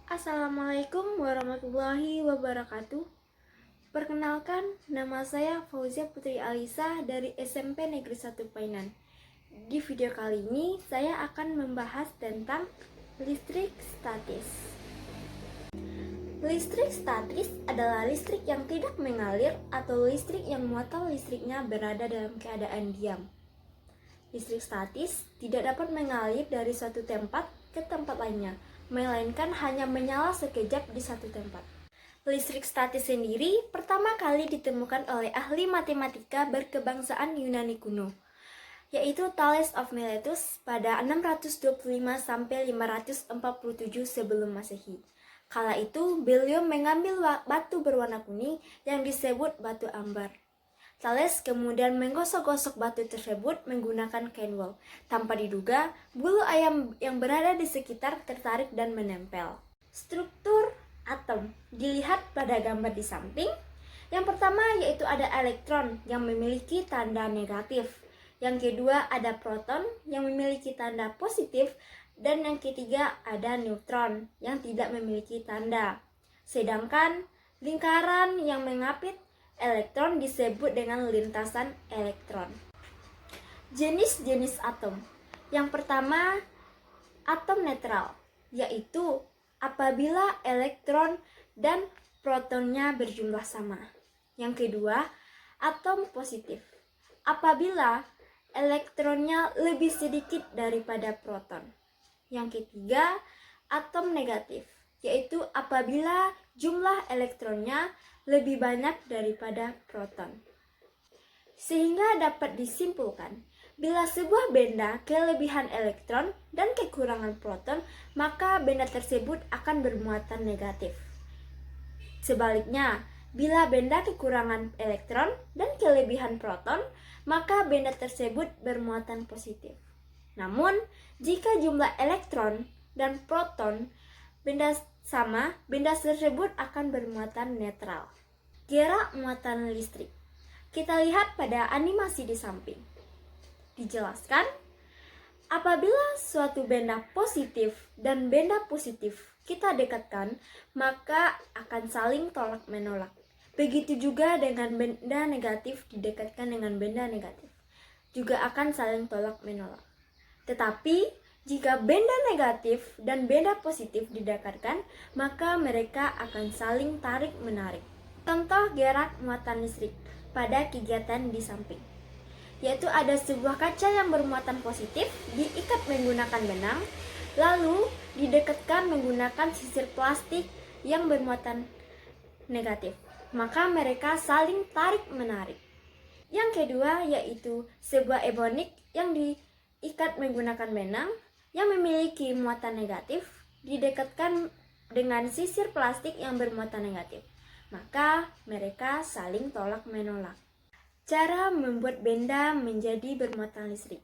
Assalamualaikum warahmatullahi wabarakatuh. Perkenalkan, nama saya Fauzia Putri Alisa dari SMP Negeri 1 Painan. Di video kali ini, saya akan membahas tentang listrik statis. Listrik statis adalah listrik yang tidak mengalir atau listrik yang muatan listriknya berada dalam keadaan diam. Listrik statis tidak dapat mengalir dari suatu tempat ke tempat lainnya, melainkan hanya menyala sekejap di satu tempat. Listrik statis sendiri pertama kali ditemukan oleh ahli matematika berkebangsaan Yunani kuno, yaitu Thales of Miletus pada 625-547 sebelum Masehi. Kala itu, beliau mengambil batu berwarna kuning yang disebut batu ambar. Thales kemudian menggosok-gosok batu tersebut menggunakan kain wol. Tanpa diduga, bulu ayam yang berada di sekitar tertarik dan menempel. Struktur atom dilihat pada gambar di samping. Yang pertama yaitu ada elektron yang memiliki tanda negatif. Yang kedua ada proton yang memiliki tanda positif. Dan yang ketiga ada neutron yang tidak memiliki tanda. Sedangkan lingkaran yang mengapit elektron disebut dengan lintasan elektron. Jenis-jenis atom. Yang pertama, atom netral, yaitu apabila elektron dan protonnya berjumlah sama. Yang kedua, atom positif, apabila elektronnya lebih sedikit daripada proton. Yang ketiga, atom negatif, yaitu apabila jumlah elektronnya lebih banyak daripada proton. Sehingga dapat disimpulkan, bila sebuah benda kelebihan elektron dan kekurangan proton, maka benda tersebut akan bermuatan negatif. Sebaliknya, bila benda kekurangan elektron dan kelebihan proton, maka benda tersebut bermuatan positif. Namun, jika jumlah elektron dan proton benda sama, benda tersebut akan bermuatan netral. Gerak muatan listrik. Kita lihat pada animasi di samping. Dijelaskan, apabila suatu benda positif dan benda positif kita dekatkan, maka akan saling tolak menolak. Begitu juga dengan benda negatif didekatkan dengan benda negatif, juga akan saling tolak menolak. Tetapi jika benda negatif dan benda positif didekatkan, maka mereka akan saling tarik menarik. Contoh gerak muatan listrik pada kegiatan di samping, yaitu ada sebuah kaca yang bermuatan positif diikat menggunakan benang, lalu didekatkan menggunakan sisir plastik yang bermuatan negatif, maka mereka saling tarik menarik. Yang kedua yaitu sebuah ebonik yang diikat menggunakan benang yang memiliki muatan negatif didekatkan dengan sisir plastik yang bermuatan negatif, maka mereka saling tolak menolak. Cara membuat benda menjadi bermuatan listrik.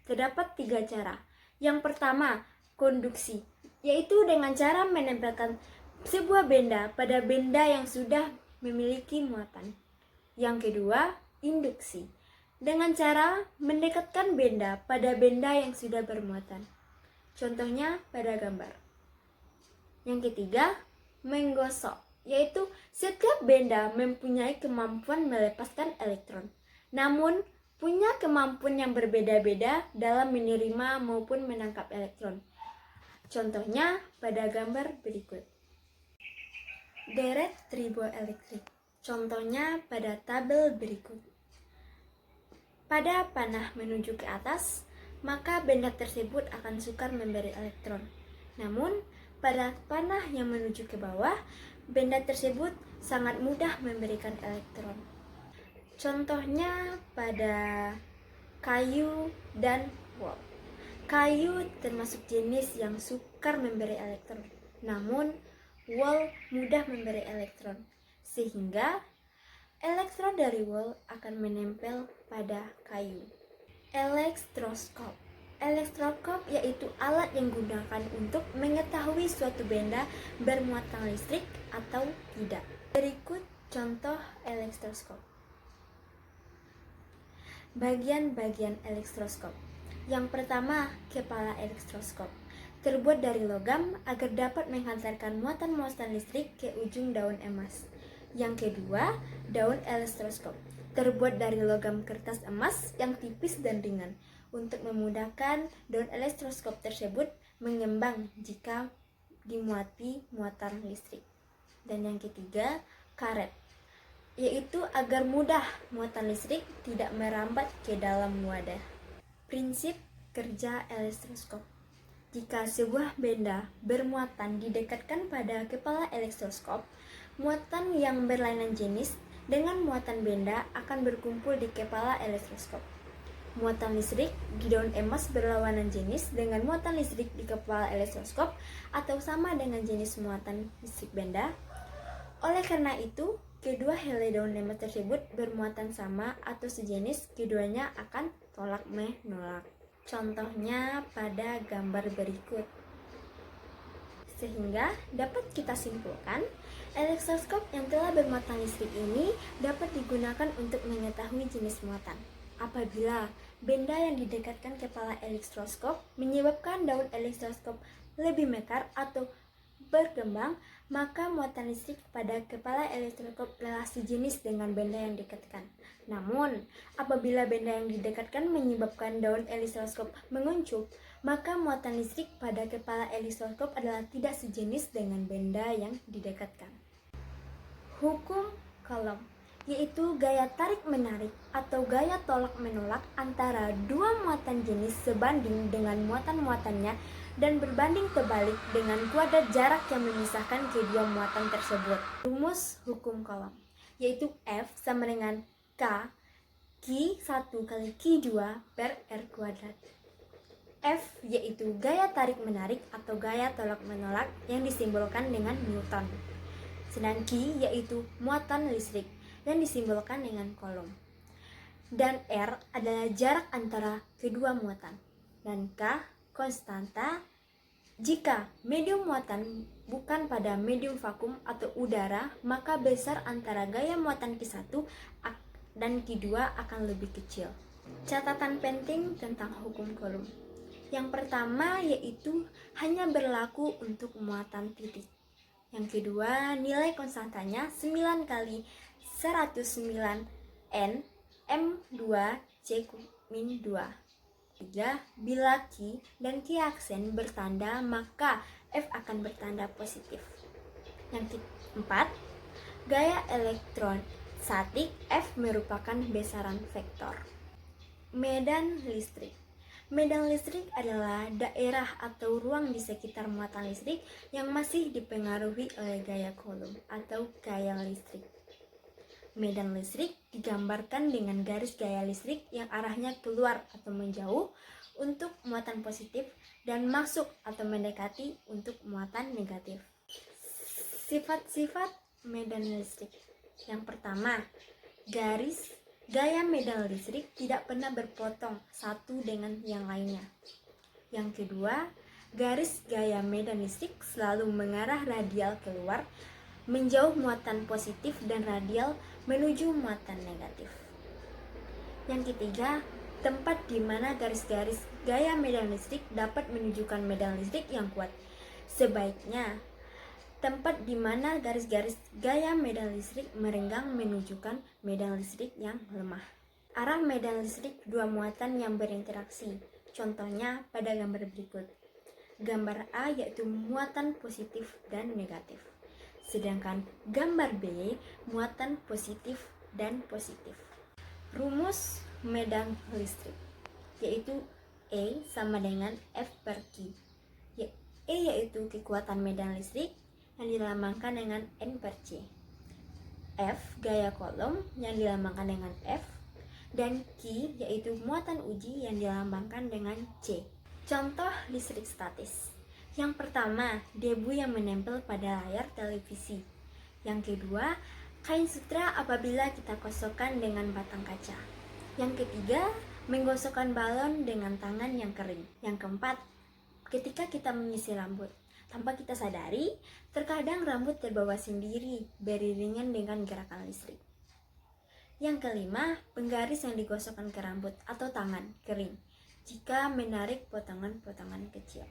Terdapat 3 cara. Yang pertama, konduksi, yaitu dengan cara menempelkan sebuah benda pada benda yang sudah memiliki muatan. Yang kedua, induksi, dengan cara mendekatkan benda pada benda yang sudah bermuatan. Contohnya pada gambar. Yang ketiga, menggosok, yaitu setiap benda mempunyai kemampuan melepaskan elektron, namun punya kemampuan yang berbeda-beda dalam menerima maupun menangkap elektron. Contohnya pada gambar berikut. Deret triboelektrik. Contohnya pada tabel berikut. Pada panah menuju ke atas, maka benda tersebut akan sukar memberi elektron. Namun, pada panah yang menuju ke bawah, benda tersebut sangat mudah memberikan elektron. Contohnya pada kayu dan wol. Kayu termasuk jenis yang sukar memberi elektron, namun wol mudah memberi elektron, sehingga elektron dari wol akan menempel pada kayu. Elektroskop. Elektroskop yaitu alat yang digunakan untuk mengetahui suatu benda bermuatan listrik atau tidak. Berikut contoh elektroskop. Bagian-bagian elektroskop. Yang pertama, kepala elektroskop. terbuat dari logam agar dapat menghantarkan muatan-muatan listrik ke ujung daun emas. Yang kedua, daun elektroskop, terbuat dari logam kertas emas yang tipis dan ringan untuk memudahkan daun elektroskop tersebut mengembang jika dimuati muatan listrik. Dan yang ketiga, karet, yaitu agar mudah muatan listrik tidak merambat ke dalam wadah. Prinsip kerja elektroskop. Jika sebuah benda bermuatan didekatkan pada kepala elektroskop, muatan yang berlainan jenis dengan muatan benda akan berkumpul di kepala elektroskop. Muatan listrik di daun emas berlawanan jenis dengan muatan listrik di kepala elektroskop atau sama dengan jenis muatan listrik benda. Oleh karena itu, kedua helai daun emas tersebut bermuatan sama atau sejenis, keduanya akan tolak-menolak. Contohnya pada gambar berikut. Sehingga dapat kita simpulkan, elektroskop yang telah bermuatan listrik ini dapat digunakan untuk mengetahui jenis muatan. Apabila benda yang didekatkan kepala elektroskop menyebabkan daun elektroskop lebih mekar atau berkembang, maka muatan listrik pada kepala elektroskop adalah sejenis dengan benda yang didekatkan. Namun, apabila benda yang didekatkan menyebabkan daun elektroskop menguncup, maka muatan listrik pada kepala elektroskop adalah tidak sejenis dengan benda yang didekatkan. Hukum Coulomb, yaitu gaya tarik-menarik atau gaya tolak-menolak antara dua muatan jenis sebanding dengan muatan-muatannya dan berbanding terbalik dengan kuadrat jarak yang memisahkan kedua muatan tersebut. Rumus hukum Coulomb, yaitu F sama dengan K Q1 kali Q2 per R kuadrat. F yaitu gaya tarik-menarik atau gaya tolak-menolak yang disimbolkan dengan Newton. Sedang Q yaitu muatan listrik yang disimbolkan dengan Coulomb. Dan R adalah jarak antara kedua muatan. Dan K konstanta jika medium muatan bukan pada medium vakum atau udara, maka besar antara gaya muatan Q1 dan Q2 akan lebih kecil. Catatan penting tentang hukum Coulomb. Yang pertama yaitu hanya berlaku untuk muatan titik. Yang kedua, nilai konstantanya 9 kali 109 N M2C-2. 3. Bila Q dan Q aksen bertanda, maka F akan bertanda positif. Yang keempat, gaya elektron statik F merupakan besaran vektor. Medan listrik. Medan listrik adalah daerah atau ruang di sekitar muatan listrik yang masih dipengaruhi oleh gaya Coulomb atau gaya listrik. Medan listrik digambarkan dengan garis gaya listrik yang arahnya keluar atau menjauh untuk muatan positif dan masuk atau mendekati untuk muatan negatif. Sifat-sifat medan listrik. Yang pertama, garis gaya medan listrik tidak pernah berpotong satu dengan yang lainnya. Yang kedua, garis gaya medan listrik selalu mengarah radial keluar, menjauh muatan positif dan radial menuju muatan negatif. Yang ketiga, tempat di mana garis-garis gaya medan listrik dapat menunjukkan medan listrik yang kuat. Sebaiknya, tempat di mana garis-garis gaya medan listrik merenggang menunjukkan medan listrik yang lemah. Arah medan listrik dua muatan yang berinteraksi. Contohnya pada gambar berikut. Gambar A yaitu muatan positif dan negatif. Sedangkan gambar B muatan positif dan positif. Rumus medan listrik yaitu E sama dengan F per Q. E yaitu kekuatan medan listrik yang dilambangkan dengan N per C. F gaya Coulomb yang dilambangkan dengan F, dan Q yaitu muatan uji yang dilambangkan dengan C. Contoh listrik statis. Yang pertama, debu yang menempel pada layar televisi. Yang kedua, kain sutra apabila kita gosokkan dengan batang kaca. Yang ketiga, menggosokkan balon dengan tangan yang kering. Yang keempat, ketika kita menyisir rambut. Tanpa kita sadari, terkadang rambut terbawa sendiri beriringan dengan gerakan listrik. Yang kelima, penggaris yang digosokkan ke rambut atau tangan kering jika menarik potongan-potongan kecil.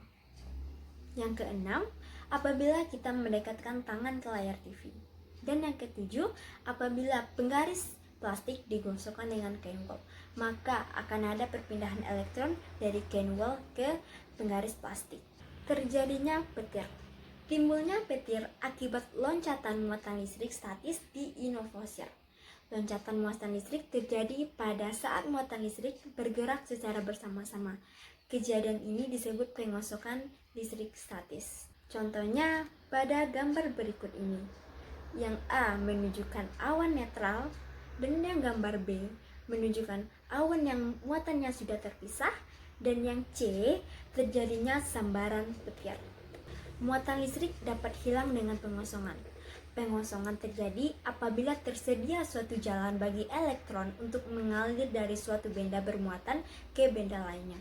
Yang keenam, apabila kita mendekatkan tangan ke layar TV. Dan yang ketujuh, apabila penggaris plastik digosokkan dengan kain wol, maka akan ada perpindahan elektron dari kain wol ke penggaris plastik. Terjadinya petir. Timbulnya petir akibat loncatan muatan listrik statis di ionosfer. Loncatan muatan listrik terjadi pada saat muatan listrik bergerak secara bersama-sama. Kejadian ini disebut pengosokan listrik statis. Contohnya pada gambar berikut ini. Yang A menunjukkan awan netral, dan yang gambar B menunjukkan awan yang muatannya sudah terpisah, dan yang C terjadinya sambaran petir. Muatan listrik dapat hilang dengan pengosongan. Pengosongan terjadi apabila tersedia suatu jalan bagi elektron untuk mengalir dari suatu benda bermuatan ke benda lainnya.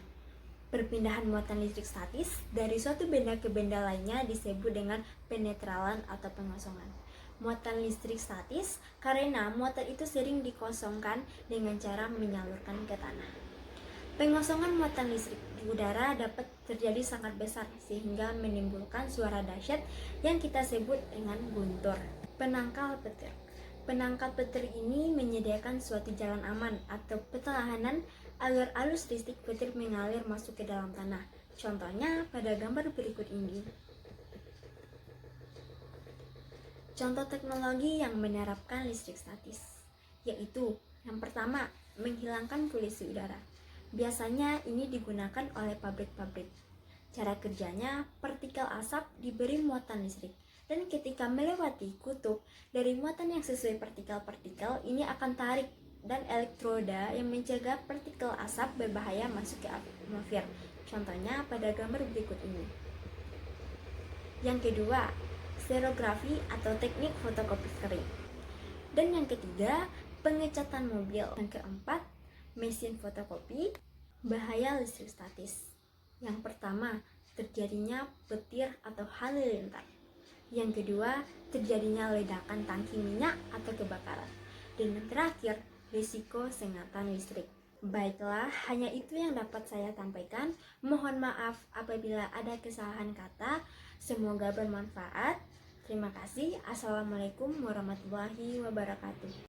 Perpindahan muatan listrik statis dari suatu benda ke benda lainnya disebut dengan penetralan atau pengosongan. Muatan listrik statis karena muatan itu sering dikosongkan dengan cara menyalurkan ke tanah. Pengosongan muatan listrik di udara dapat terjadi sangat besar sehingga menimbulkan suara dahsyat yang kita sebut dengan guntur. Penangkal petir. Penangkal petir ini menyediakan suatu jalan aman atau pertahanan agar arus listrik petir mengalir masuk ke dalam tanah. Contohnya pada gambar berikut ini. Contoh teknologi yang menerapkan listrik statis, yaitu yang pertama, menghilangkan polusi udara. Biasanya ini digunakan oleh pabrik-pabrik. Cara kerjanya, partikel asap diberi muatan listrik, dan ketika melewati kutub dari muatan yang sesuai partikel-partikel, ini akan tarik dan elektroda yang mencegah partikel asap berbahaya masuk ke atmosfer. Contohnya pada gambar berikut ini. Yang kedua, stereografi atau teknik fotokopi kering. Dan yang ketiga, pengecatan mobil. Yang keempat, mesin fotokopi. Bahaya listrik statis. Yang pertama, terjadinya petir atau halilintar. Yang kedua, terjadinya ledakan tangki minyak atau kebakaran. Dan yang terakhir, risiko sengatan listrik. Baiklah, hanya itu yang dapat saya sampaikan. Mohon maaf apabila ada kesalahan kata. Semoga bermanfaat. Terima kasih. Assalamualaikum warahmatullahi wabarakatuh.